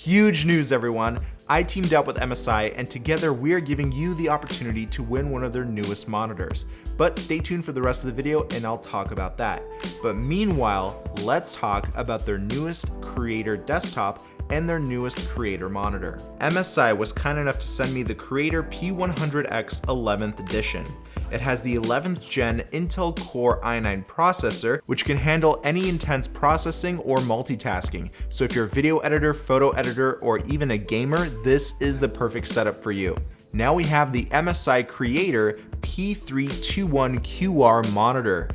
Huge news, everyone. I teamed up with MSI, and together we are giving you the opportunity to win one of their newest monitors. But stay tuned for the rest of the video and I'll talk about that. But meanwhile, let's talk about their newest Creator desktop and their newest Creator monitor. MSI was kind enough to send me the Creator P100X 11th edition. It has the 11th gen Intel Core i9 processor, which can handle any intense processing or multitasking. So if you're a video editor, photo editor, or even a gamer, this is the perfect setup for you. Now we have the MSI Creator P321QR monitor.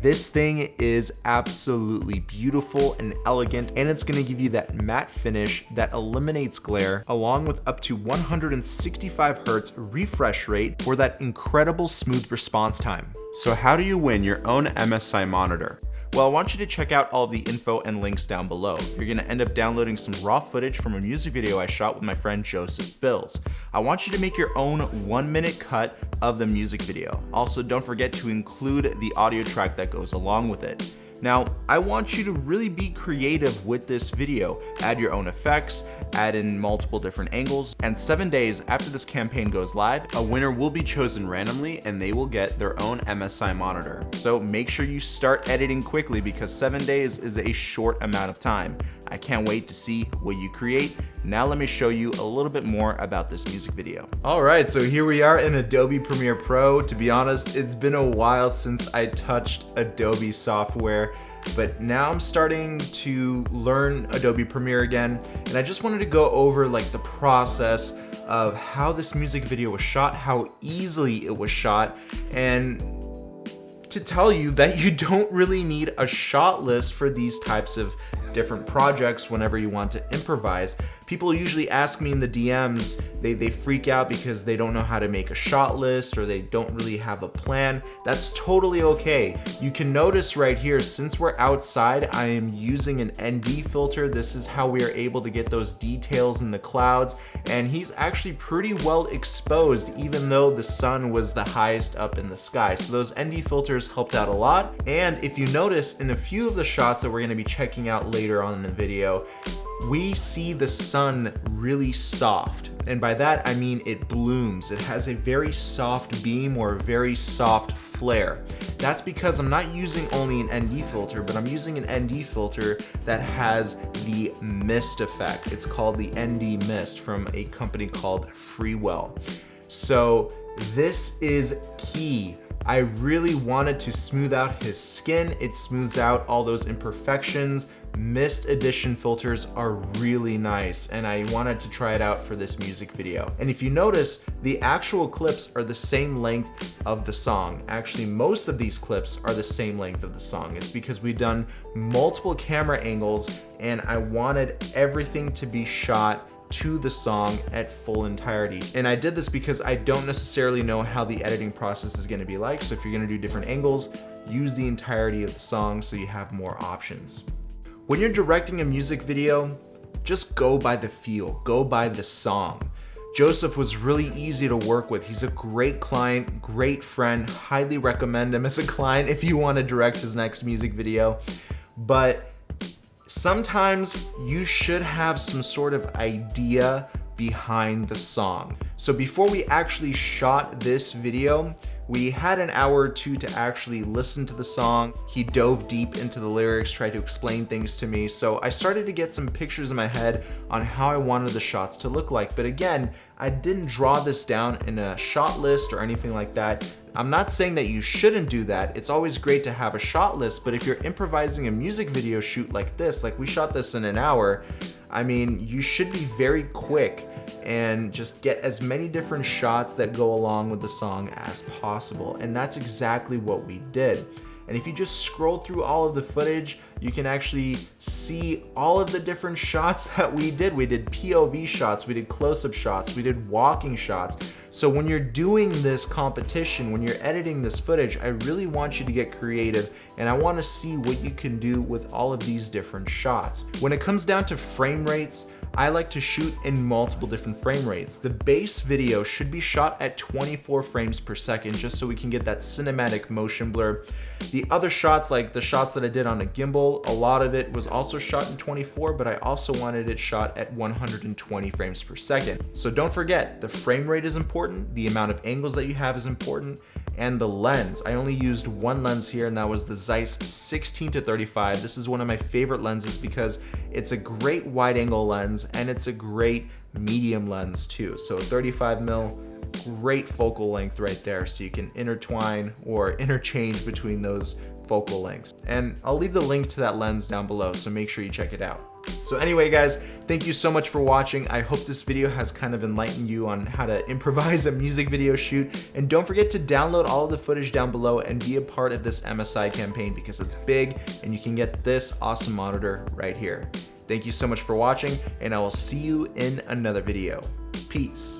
This thing is absolutely beautiful and elegant, and it's gonna give you that matte finish that eliminates glare, along with up to 165 Hz refresh rate for that incredible smooth response time. So how do you win your own MSI monitor? Well, I want you to check out all of the info and links down below. You're gonna end up downloading some raw footage from a music video I shot with my friend Joseph Bills. I want you to make your own 1-minute cut of the music video. Also, don't forget to include the audio track that goes along with it. Now, I want you to really be creative with this video. Add your own effects, add in multiple different angles, and 7 days after this campaign goes live, a winner will be chosen randomly and they will get their own MSI monitor. So make sure you start editing quickly because 7 days is a short amount of time. I can't wait to see what you create. Now let me show you a little bit more about this music video. All right, so here we are in Adobe Premiere Pro. To be honest, it's been a while since I touched Adobe software, but now I'm starting to learn Adobe Premiere again. And I just wanted to go over like the process of how this music video was shot, how easily it was shot, and to tell you that you don't really need a shot list for these types of different projects whenever you want to improvise. People usually ask me in the DMs, they freak out because they don't know how to make a shot list or they don't really have a plan. That's totally okay. You can notice right here, since we're outside, I am using an ND filter. This is how we are able to get those details in the clouds, and he's actually pretty well exposed even though the sun was the highest up in the sky. So those ND filters helped out a lot. And if you notice in a few of the shots that we're gonna be checking out later on in the video, we see the sun really soft. And by that, I mean it blooms. It has a very soft beam or a very soft flare. That's because I'm not using only an ND filter, but I'm using an ND filter that has the mist effect. It's called the ND Mist from a company called Freewell. So this is key. I really wanted to smooth out his skin. It smooths out all those imperfections. Mist Edition filters are really nice, and I wanted to try it out for this music video. And if you notice, the actual clips are the same length of the song. Actually, most of these clips are the same length of the song. It's because we've done multiple camera angles, and I wanted everything to be shot to the song at full entirety. And I did this because I don't necessarily know how the editing process is gonna be like. So if you're gonna do different angles, use the entirety of the song so you have more options. When you're directing a music video, just go by the feel, go by the song. Joseph was really easy to work with. He's a great client, great friend, highly recommend him as a client if you wanna direct his next music video. But sometimes you should have some sort of idea behind the song. So before we actually shot this video, we had an hour or two to actually listen to the song. He dove deep into the lyrics, tried to explain things to me. So I started to get some pictures in my head on how I wanted the shots to look like. But again, I didn't draw this down in a shot list or anything like that. I'm not saying that you shouldn't do that. It's always great to have a shot list, but if you're improvising a music video shoot like this, like we shot this in an hour, I mean, you should be very quick and just get as many different shots that go along with the song as possible. And that's exactly what we did. And if you just scroll through all of the footage, you can actually see all of the different shots that we did. We did POV shots, we did close-up shots, we did walking shots. So when you're doing this competition, when you're editing this footage, I really want you to get creative and I want to see what you can do with all of these different shots. When it comes down to frame rates, I like to shoot in multiple different frame rates. The base video should be shot at 24 frames per second just so we can get that cinematic motion blur. The other shots, like the shots that I did on a gimbal, a lot of it was also shot in 24, but I also wanted it shot at 120 frames per second. So don't forget, the frame rate is important, the amount of angles that you have is important, and the lens. I only used one lens here, and that was the Zeiss 16-35. This is one of my favorite lenses because it's a great wide angle lens and it's a great medium lens too. So 35mm, great focal length right there, so you can intertwine or interchange between those focal lengths. And I'll leave the link to that lens down below, so make sure you check it out. So anyway, guys, thank you so much for watching. I hope this video has kind of enlightened you on how to improvise a music video shoot. And don't forget to download all of the footage down below and be a part of this MSI campaign because it's big and you can get this awesome monitor right here. Thank you so much for watching, and I will see you in another video. Peace.